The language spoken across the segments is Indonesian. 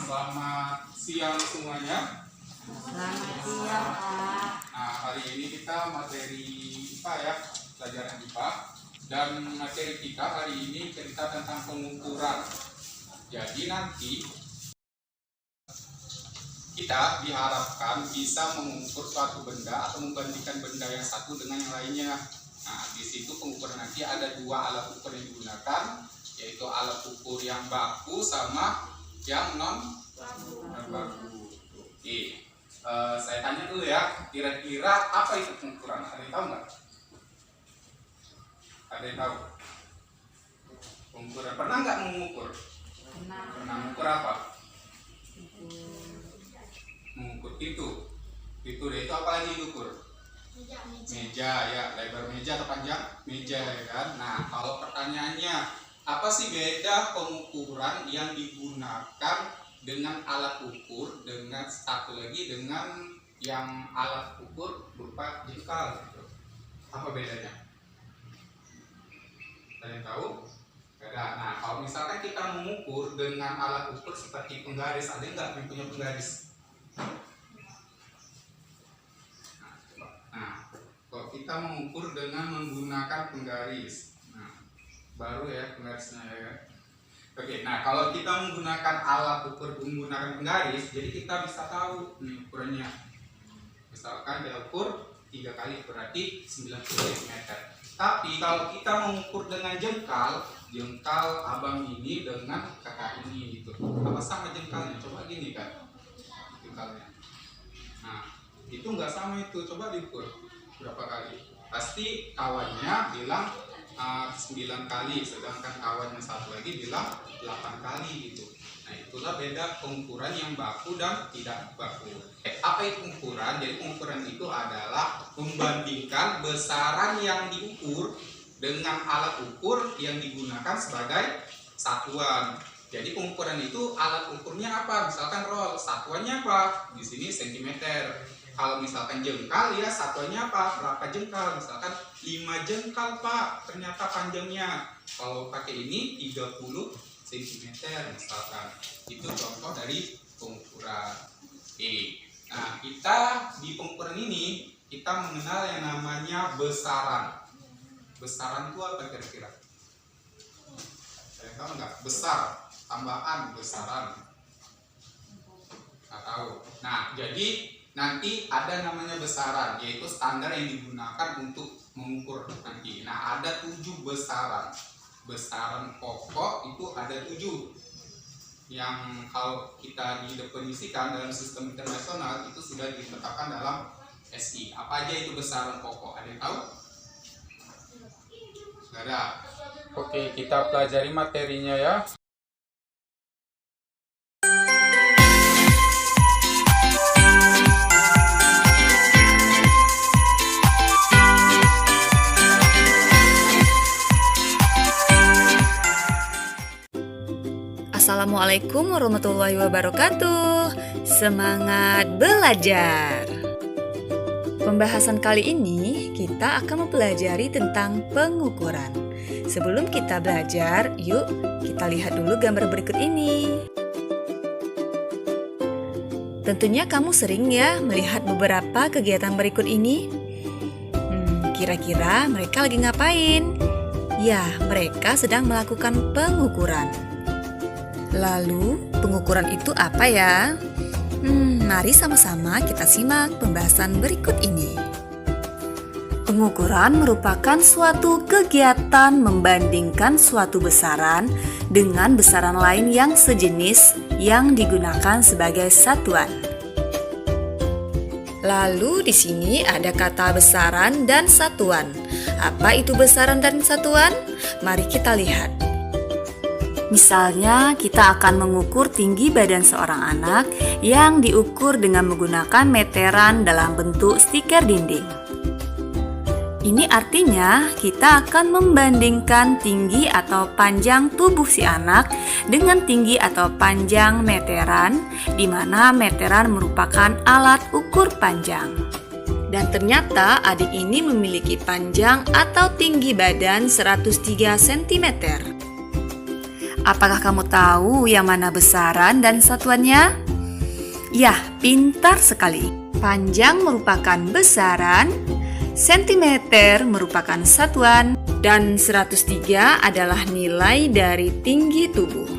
Selamat siang semuanya. Selamat siang, Pak. Nah, hari ini kita materi IPA ya, pelajaran IPA. Dan materi kita hari ini cerita tentang pengukuran. Jadi nanti kita diharapkan bisa mengukur suatu benda atau membandingkan benda yang satu dengan yang lainnya. Nah, di situ pengukuran nanti ada dua alat ukur yang digunakan, yaitu alat ukur yang baku sama yang non baku. Oke, saya tanya dulu ya, kira-kira apa itu pengukuran? Ada yang tahu nggak? Ada yang tahu? Pengukuran pernah nggak mengukur? Pernah mengukur apa? Mengukur pintu. Pintu itu apa lagi diukur? Meja ya, lebar meja atau panjang meja ya kan. Nah, kalau pertanyaannya apa sih beda pengukuran yang digunakan dengan alat ukur dengan satu lagi dengan yang alat ukur berupa jengkal gitu. Apa bedanya? Ada yang tahu? Beda. Nah, kalau misalkan kita mengukur dengan alat ukur seperti penggaris, ada nggak yang punya penggaris? Nah, kalau kita mengukur dengan menggunakan penggaris, nah, baru ya penggarisnya ya. Oke, nah kalau kita menggunakan alat ukur menggunakan penggaris, jadi kita bisa tahu nih ukurannya. Misalkan dia ukur 3 kali berarti 90 cm. Tapi kalau kita mengukur dengan jengkal abang ini dengan kakak ini gitu. Apa sama jengkalnya? Coba gini kan. Jengkalnya. Nah, itu nggak sama itu. Coba diukur berapa kali. Pasti kawannya bilang 9 kali, sedangkan kawannya satu lagi bilang 8 kali gitu. Nah, itulah beda pengukuran yang baku dan tidak baku. Apa itu pengukuran? Jadi pengukuran itu adalah membandingkan besaran yang diukur dengan alat ukur yang digunakan sebagai satuan. Jadi pengukuran itu alat ukurnya apa? Misalkan roll, satuannya apa? Di sini sentimeter. Kalau misalkan jengkal ya satuannya apa? Berapa jengkal? Misalkan 5 jengkal Pak, ternyata panjangnya. Kalau pakai ini 30 cm misalkan. Itu contoh dari pengukuran. Oke. Nah, kita di pengukuran ini kita mengenal yang namanya besaran. Besaran itu apa kira-kira? Saya tahu nggak? Besar, tambahan besaran. Nggak tahu. Nah, jadi nanti ada namanya besaran, yaitu standar yang digunakan untuk mengukur nanti. Nah, ada 7 besaran. Besaran pokok itu ada 7. Yang kalau kita didefinisikan dalam sistem internasional itu sudah ditetapkan dalam SI. Apa aja itu besaran pokok? Ada yang tahu? Sudah ada. Oke, kita pelajari materinya ya. Assalamualaikum warahmatullahi wabarakatuh. Semangat belajar. Pembahasan kali ini kita akan mempelajari tentang pengukuran. Sebelum kita belajar, yuk kita lihat dulu gambar berikut ini. Tentunya kamu sering ya melihat beberapa kegiatan berikut ini. Kira-kira mereka lagi ngapain? Ya, mereka sedang melakukan pengukuran. Lalu, pengukuran itu apa ya? Mari sama-sama kita simak pembahasan berikut ini. Pengukuran merupakan suatu kegiatan membandingkan suatu besaran dengan besaran lain yang sejenis yang digunakan sebagai satuan. Lalu di sini ada kata besaran dan satuan. Apa itu besaran dan satuan? Mari kita lihat. Misalnya, kita akan mengukur tinggi badan seorang anak yang diukur dengan menggunakan meteran dalam bentuk stiker dinding. Ini artinya kita akan membandingkan tinggi atau panjang tubuh si anak dengan tinggi atau panjang meteran, di mana meteran merupakan alat ukur panjang. Dan ternyata adik ini memiliki panjang atau tinggi badan 103 cm. Apakah kamu tahu yang mana besaran dan satuannya? Ya, pintar sekali. Panjang merupakan besaran, sentimeter merupakan satuan, dan 103 adalah nilai dari tinggi tubuh.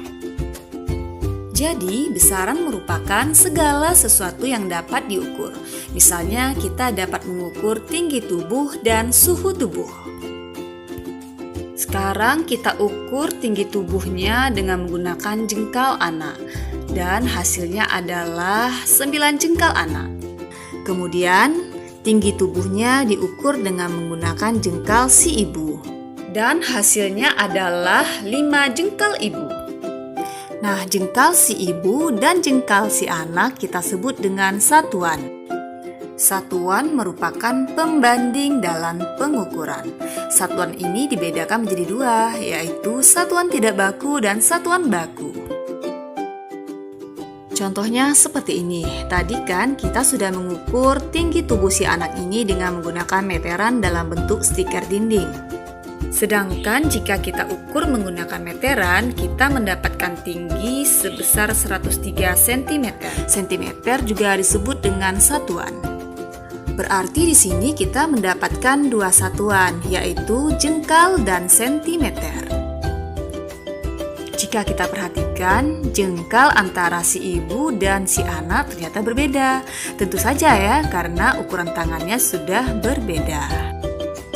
Jadi, besaran merupakan segala sesuatu yang dapat diukur. Misalnya, kita dapat mengukur tinggi tubuh dan suhu tubuh. Sekarang kita ukur tinggi tubuhnya dengan menggunakan jengkal anak. Dan hasilnya adalah 9 jengkal anak. Kemudian, tinggi tubuhnya diukur dengan menggunakan jengkal si ibu. Dan hasilnya adalah 5 jengkal ibu. Nah, jengkal si ibu dan jengkal si anak kita sebut dengan satuan. Satuan merupakan pembanding dalam pengukuran. Satuan ini dibedakan menjadi 2, yaitu satuan tidak baku dan satuan baku. Contohnya seperti ini. Tadi kan kita sudah mengukur tinggi tubuh si anak ini dengan menggunakan meteran dalam bentuk stiker dinding. Sedangkan jika kita ukur menggunakan meteran, kita mendapatkan tinggi sebesar 103 cm. Sentimeter juga disebut dengan satuan. Berarti di sini kita mendapatkan 2 satuan, yaitu jengkal dan sentimeter. Jika kita perhatikan, jengkal antara si ibu dan si anak ternyata berbeda. Tentu saja ya, karena ukuran tangannya sudah berbeda.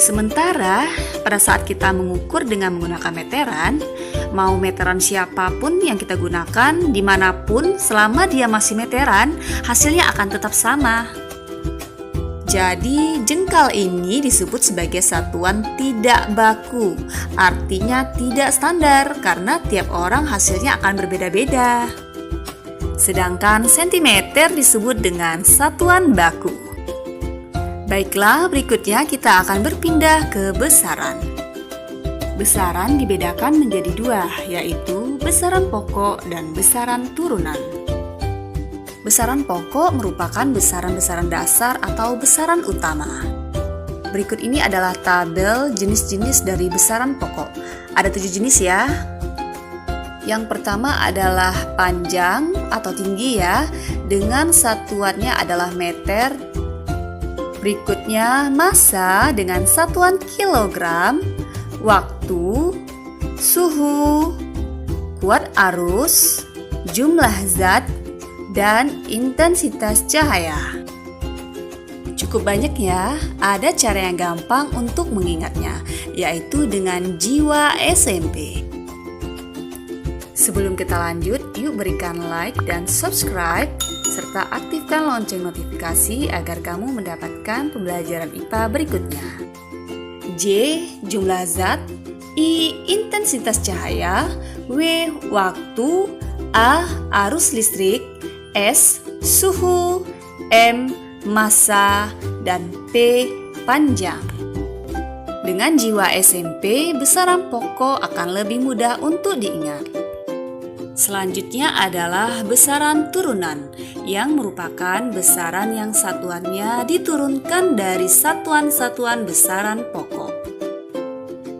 Sementara pada saat kita mengukur dengan menggunakan meteran, mau meteran siapapun yang kita gunakan, dimanapun selama dia masih meteran, hasilnya akan tetap sama. Jadi jengkal ini disebut sebagai satuan tidak baku, artinya tidak standar karena tiap orang hasilnya akan berbeda-beda. Sedangkan sentimeter disebut dengan satuan baku. Baiklah, berikutnya kita akan berpindah ke besaran. Besaran dibedakan menjadi 2, yaitu besaran pokok dan besaran turunan. Besaran pokok merupakan besaran-besaran dasar atau besaran utama. Berikut ini adalah tabel jenis-jenis dari besaran pokok. Ada 7 jenis ya. Yang pertama adalah panjang atau tinggi ya, dengan satuannya adalah meter. Berikutnya massa dengan satuan kilogram, waktu, suhu, kuat arus, jumlah zat, dan intensitas cahaya. Cukup banyak ya, ada cara yang gampang untuk mengingatnya, yaitu dengan jiwa SMP. Sebelum kita lanjut, yuk berikan like dan subscribe, serta aktifkan lonceng notifikasi agar kamu mendapatkan pembelajaran IPA berikutnya. J. Jumlah zat. I. Intensitas cahaya. W. Waktu. A. Arus listrik. S. Suhu. M. Massa. Dan P. Panjang. Dengan jiwa SMP, besaran pokok akan lebih mudah untuk diingat. Selanjutnya adalah besaran turunan, yang merupakan besaran yang satuannya diturunkan dari satuan-satuan besaran pokok.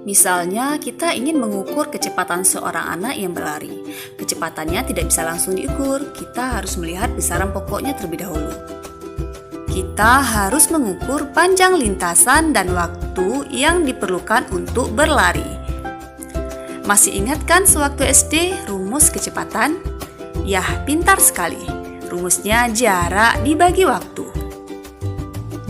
Misalnya, kita ingin mengukur kecepatan seorang anak yang berlari. Kecepatannya tidak bisa langsung diukur, kita harus melihat besaran pokoknya terlebih dahulu. Kita harus mengukur panjang lintasan dan waktu yang diperlukan untuk berlari. Masih ingat kan sewaktu SD rumus kecepatan? Yah, pintar sekali. Rumusnya jarak dibagi waktu.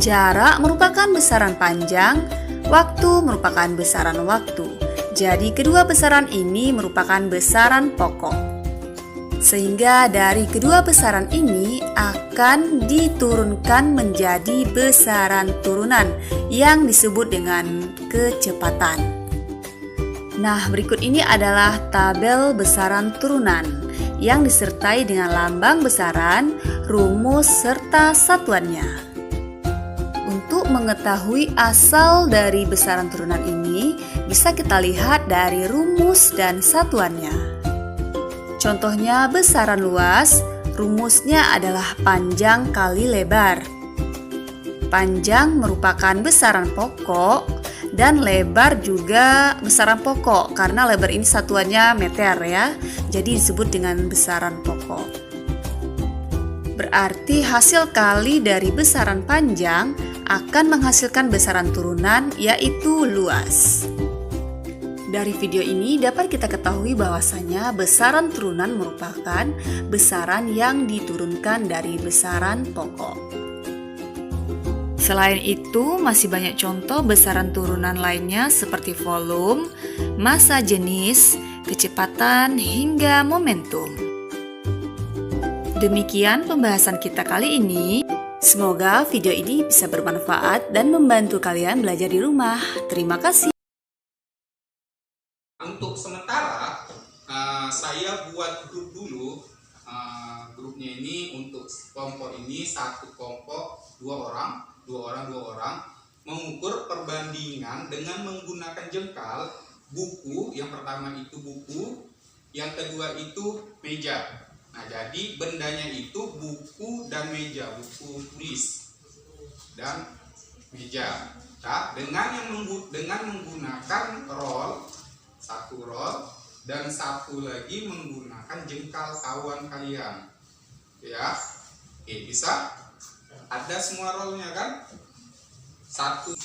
Jarak merupakan besaran panjang, waktu merupakan besaran waktu. Jadi kedua besaran ini merupakan besaran pokok. Sehingga dari kedua besaran ini akan diturunkan menjadi besaran turunan yang disebut dengan kecepatan. Nah, berikut ini adalah tabel besaran turunan yang disertai dengan lambang besaran, rumus, serta satuannya. Untuk mengetahui asal dari besaran turunan ini, bisa kita lihat dari rumus dan satuannya. Contohnya besaran luas, rumusnya adalah panjang kali lebar. Panjang merupakan besaran pokok, dan lebar juga besaran pokok, karena lebar ini satuannya meter ya, jadi disebut dengan besaran pokok. Berarti hasil kali dari besaran panjang akan menghasilkan besaran turunan, yaitu luas. Dari video ini dapat kita ketahui bahwasanya besaran turunan merupakan besaran yang diturunkan dari besaran pokok. Selain itu, masih banyak contoh besaran turunan lainnya seperti volume, massa jenis, kecepatan, hingga momentum. Demikian pembahasan kita kali ini. Semoga video ini bisa bermanfaat dan membantu kalian belajar di rumah. Terima kasih. Untuk sementara saya buat grup dulu. Grupnya ini untuk kelompok ini satu kelompok 2 orang mengukur perbandingan dengan menggunakan jengkal buku. Yang pertama itu buku, yang kedua itu meja. Nah, jadi bendanya itu buku dan meja, buku tulis dan meja. Nah, dengan menggunakan roll, satu roll dan satu lagi menggunakan jengkal kawan kalian. Ya. Oke, bisa? Ada semua rollnya kan? Satu.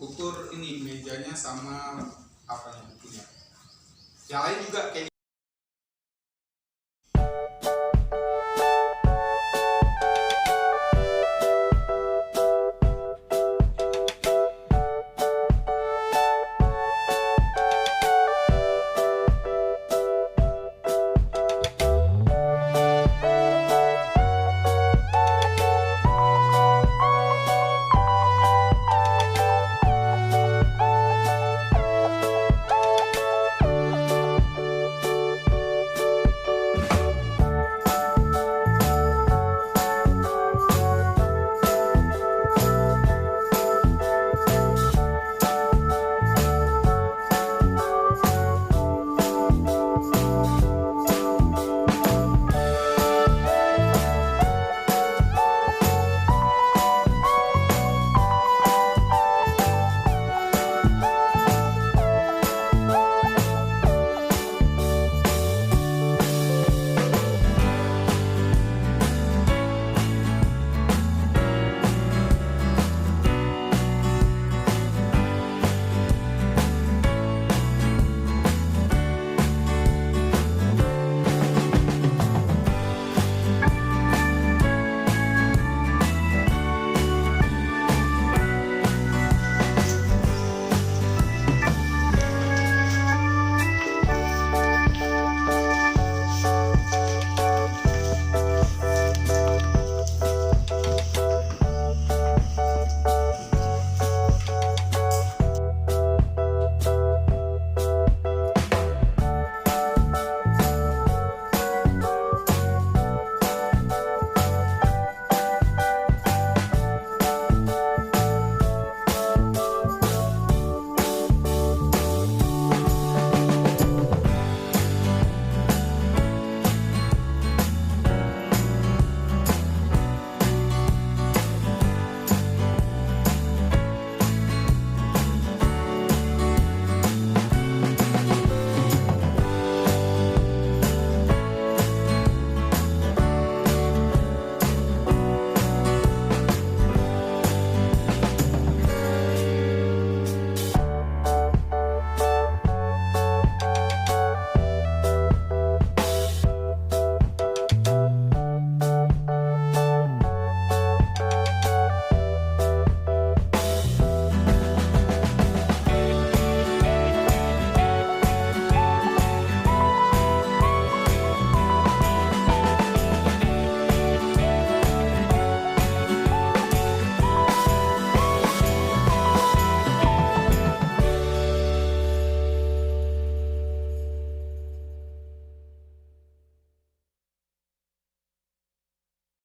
Ukur ini mejanya sama apanya bukunya. Yang lain juga kayak